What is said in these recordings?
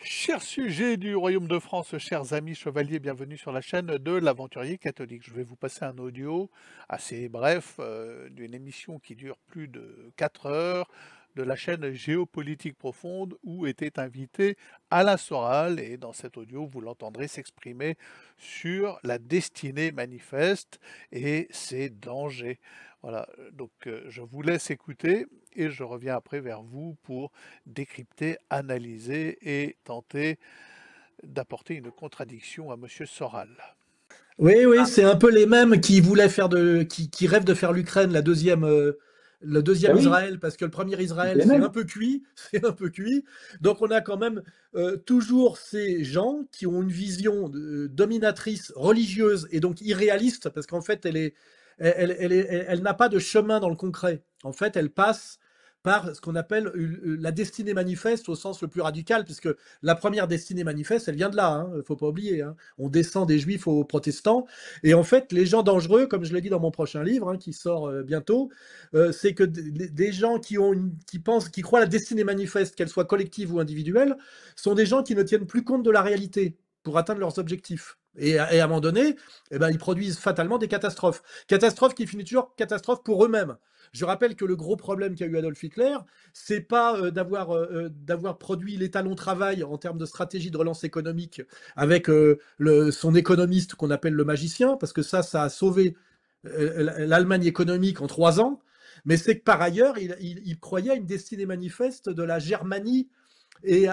Chers sujets du Royaume de France, chers amis chevaliers, bienvenue sur la chaîne de l'Aventurier catholique. Je vais vous passer un audio assez bref d'une émission qui dure plus de 4 heures de la chaîne Géopolitique Profonde où était invité Alain Soral et dans cet audio vous l'entendrez s'exprimer sur la destinée manifeste et ses dangers. Voilà, donc je vous laisse écouter et je reviens après vers vous pour décrypter, analyser et tenter d'apporter une contradiction à Monsieur Soral. Oui, oui, c'est un peu les mêmes qui voulaient faire qui rêvent de faire l'Ukraine le Ben deuxième oui, Israël, parce que le premier c'est Israël, les c'est un mêmes. peu cuit, c'est un peu cuit. Donc on a quand même toujours ces gens qui ont une vision dominatrice, religieuse et donc irréaliste, parce qu'en fait, elle n'a pas de chemin dans le concret. En fait, elle passe par ce qu'on appelle la destinée manifeste au sens le plus radical, puisque la première destinée manifeste, elle vient de là, hein, faut pas oublier, hein. On descend des juifs aux protestants. Et en fait, les gens dangereux, comme je l'ai dit dans mon prochain livre, hein, qui sort bientôt, c'est que des gens qui pensent, qui croient à la destinée manifeste, qu'elle soit collective ou individuelle, sont des gens qui ne tiennent plus compte de la réalité pour atteindre leurs objectifs. Et à un moment donné, eh ben, ils produisent fatalement des catastrophes. Catastrophes qui finissent toujours catastrophes pour eux-mêmes. Je rappelle que le gros problème qu'a eu Adolf Hitler, c'est pas d'avoir produit l'étalon travail en termes de stratégie de relance économique avec son économiste qu'on appelle le magicien, parce que ça a sauvé l'Allemagne économique en 3 ans, mais c'est que par ailleurs, il croyait à une destinée manifeste de la Germanie et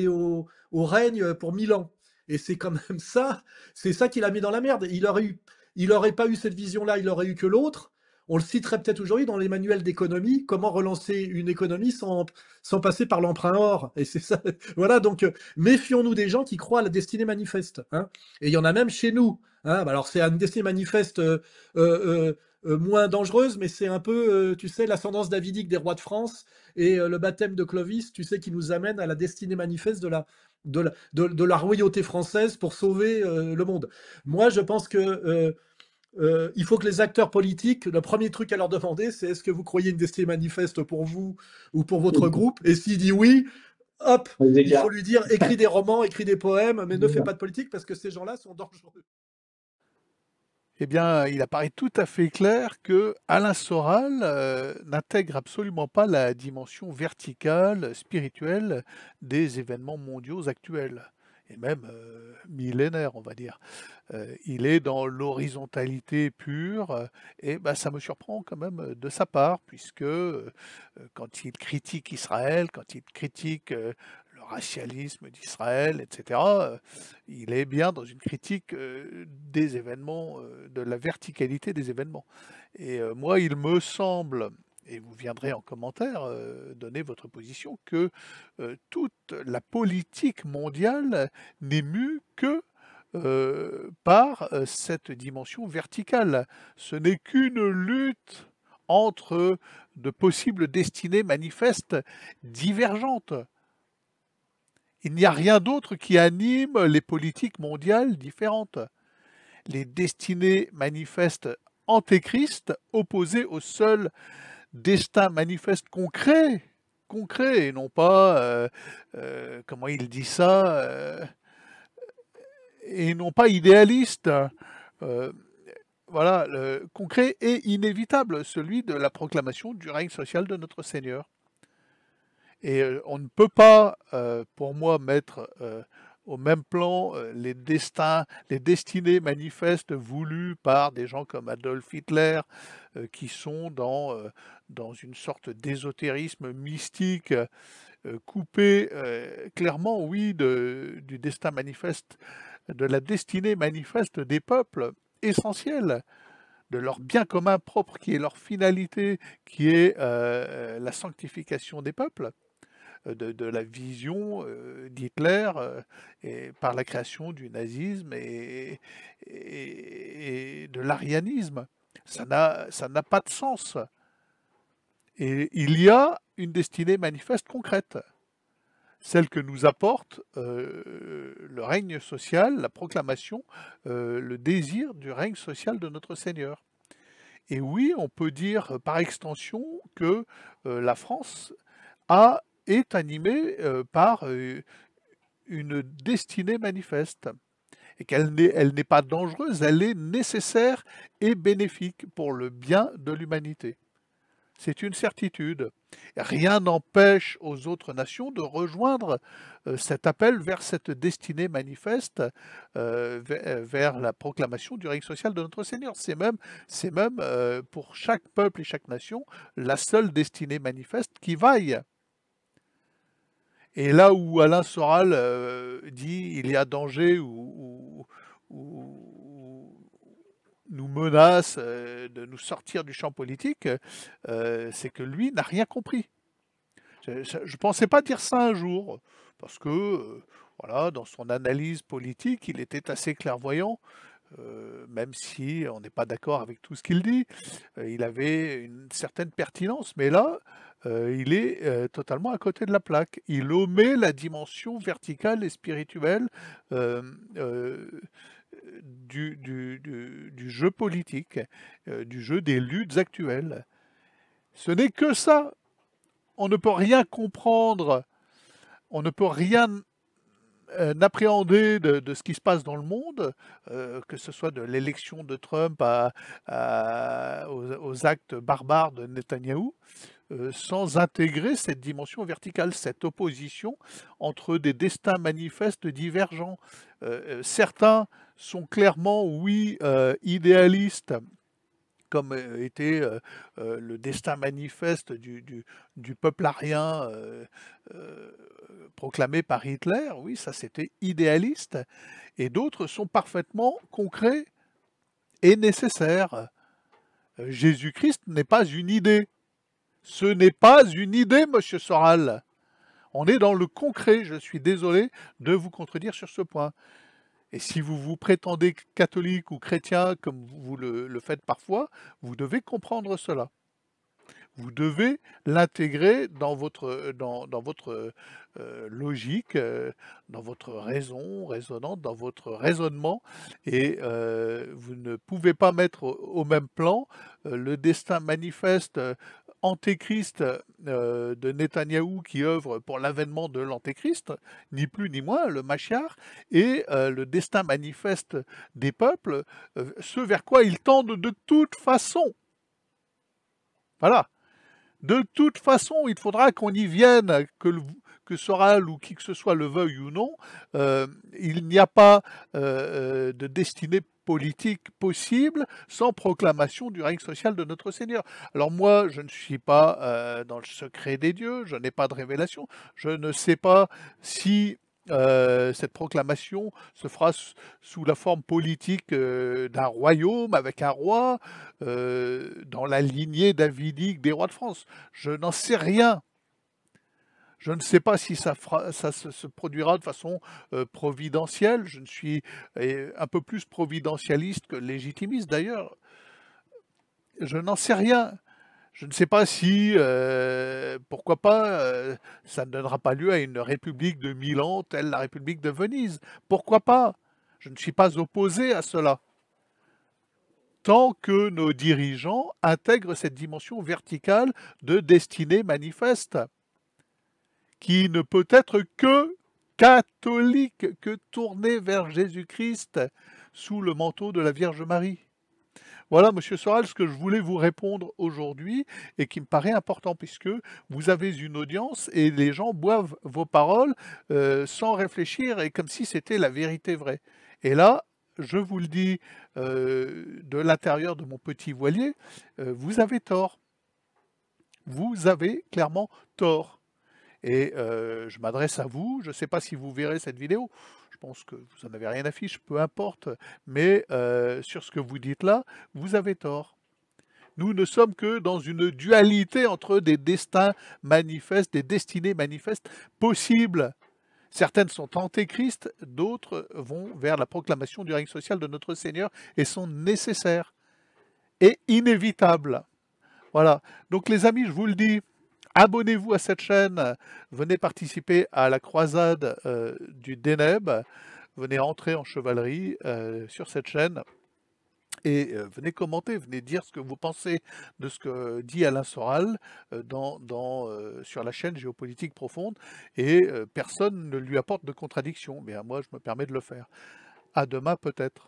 au règne pour 1000 ans. Et c'est quand même ça, c'est ça qui l'a mis dans la merde. Il aurait pas eu cette vision-là, il aurait eu que l'autre. On le citerait peut-être aujourd'hui dans les manuels d'économie, comment relancer une économie sans passer par l'emprunt or. Et c'est ça. Voilà, donc méfions-nous des gens qui croient à la destinée manifeste, hein. Et il y en a même chez nous, hein. Alors c'est une destinée manifeste moins dangereuse, mais c'est un peu, tu sais, l'ascendance davidique des rois de France et le baptême de Clovis, tu sais, qui nous amène à la destinée manifeste de la royauté française pour sauver le monde. Moi, je pense que il faut que les acteurs politiques, le premier truc à leur demander, c'est est-ce que vous croyez une destinée manifeste pour vous ou pour votre groupe? Et s'il dit oui, hop, On les il faut écarte. lui dire écris des romans, écris des poèmes, mais ne fais pas de politique parce que ces gens-là sont dangereux. Eh bien, il apparaît tout à fait clair que Alain Soral n'intègre absolument pas la dimension verticale, spirituelle des événements mondiaux actuels, et même millénaires, on va dire. Il est dans l'horizontalité pure et bah, ça me surprend quand même de sa part puisque, quand il critique Israël, quand il critique, le racialisme d'Israël et cetera, il est bien dans une critique, des événements, de la verticalité des événements et moi, il me semble et vous viendrez en commentaire, donner votre position que, toute la politique mondiale n'est mue que par cette dimension verticale. Ce n'est qu'une lutte entre de possibles destinées manifestes divergentes. Il n'y a rien d'autre qui anime les politiques mondiales différentes. Les destinées manifestes antéchrist opposées au seul destin manifeste concret et non pas, comment il dit ça, et non pas idéaliste. Euh, voilà, concret et inévitable, celui de la proclamation du règne social de notre Seigneur. Et on ne peut pas, pour moi, mettre au même plan les destinées manifestes voulues par des gens comme Adolf Hitler, qui sont dans une sorte d'ésotérisme mystique, coupé clairement, oui, du destin manifeste, de la destinée manifeste des peuples essentiels de leur bien commun propre qui est leur finalité, qui est la sanctification des peuples, de la vision d'Hitler et par la création du nazisme et de l'arianisme. Ça n'a pas de sens. Et il y a une destinée manifeste concrète, celle que nous apporte le règne social, la proclamation, le désir du règne social de notre Seigneur. Et oui, on peut dire par extension que la France est animée par une destinée manifeste et elle n'est pas dangereuse, elle est nécessaire et bénéfique pour le bien de l'humanité. C'est une certitude. Rien n'empêche aux autres nations de rejoindre cet appel vers cette destinée manifeste, vers la proclamation du règne social de notre Seigneur. C'est même pour chaque peuple et chaque nation la seule destinée manifeste qui vaille. Et là où Alain Soral dit il y a danger ou nous menace de nous sortir du champ politique, c'est que lui n'a rien compris. Je ne pensais pas dire ça un jour, parce que voilà, dans son analyse politique, il était assez clairvoyant, même si on n'est pas d'accord avec tout ce qu'il dit. Il avait une certaine pertinence, mais là, il est totalement à côté de la plaque. Il omet la dimension verticale et spirituelle euh, euh, du jeu politique, du jeu des luttes actuelles. Ce n'est que ça. On ne peut rien comprendre, on ne peut rien appréhender de ce qui se passe dans le monde, que ce soit de l'élection de Trump aux actes barbares de Netanyahou, sans intégrer cette dimension verticale, cette opposition entre des destins manifestes divergents. Certains sont clairement, oui, idéalistes, comme était le destin manifeste du peuple arien proclamé par Hitler, oui, ça c'était idéaliste, et d'autres sont parfaitement concrets et nécessaires. Jésus-Christ n'est pas une idée. Ce n'est pas une idée, monsieur Soral. On est dans le concret, je suis désolé de vous contredire sur ce point. Et si vous vous prétendez catholique ou chrétien, comme vous le faites parfois, vous devez comprendre cela. Vous devez l'intégrer dans votre logique, dans votre raison raisonnante, dans votre raisonnement, et vous ne pouvez pas mettre au même plan le destin manifeste antéchrist de Netanyahou qui œuvre pour l'avènement de l'antéchrist, ni plus ni moins, le Machiar, et le destin manifeste des peuples, ce vers quoi ils tendent de toute façon. Voilà. De toute façon, il faudra qu'on y vienne, que Soral ou qui que ce soit le veuille ou non. Il n'y a pas de destinée politique possible sans proclamation du règne social de notre Seigneur. Alors moi, je ne suis pas dans le secret des dieux, je n'ai pas de révélation, je ne sais pas si cette proclamation se fera sous la forme politique d'un royaume avec un roi, dans la lignée davidique des rois de France. Je n'en sais rien. Je ne sais pas si ça se produira de façon providentielle. Je ne suis un peu plus providentialiste que légitimiste d'ailleurs. Je n'en sais rien. Je ne sais pas si, pourquoi pas, ça ne donnera pas lieu à une république de Milan, telle la République de Venise. Pourquoi pas? Je ne suis pas opposé à cela. Tant que nos dirigeants intègrent cette dimension verticale de destinée manifeste, qui ne peut être que catholique, que tournée vers Jésus-Christ sous le manteau de la Vierge Marie. Voilà, monsieur Soral, ce que je voulais vous répondre aujourd'hui et qui me paraît important puisque vous avez une audience et les gens boivent vos paroles sans réfléchir et comme si c'était la vérité vraie. Et là, je vous le dis de l'intérieur de mon petit voilier, vous avez tort. Vous avez clairement tort. Et je m'adresse à vous, je ne sais pas si vous verrez cette vidéo, je pense que vous n'en avez rien à fiche, peu importe, mais sur ce que vous dites là, vous avez tort. Nous ne sommes que dans une dualité entre des destins manifestes, des destinées manifestes possibles. Certaines sont antéchristes, d'autres vont vers la proclamation du règne social de notre Seigneur et sont nécessaires et inévitables. Voilà, donc les amis, je vous le dis, abonnez-vous à cette chaîne, venez participer à la croisade du Déneb, venez entrer en chevalerie sur cette chaîne. et venez commenter, venez dire ce que vous pensez de ce que dit Alain Soral, sur la chaîne Géopolitique profonde et personne ne lui apporte de contradiction, mais à moi, je me permets de le faire. À demain peut-être.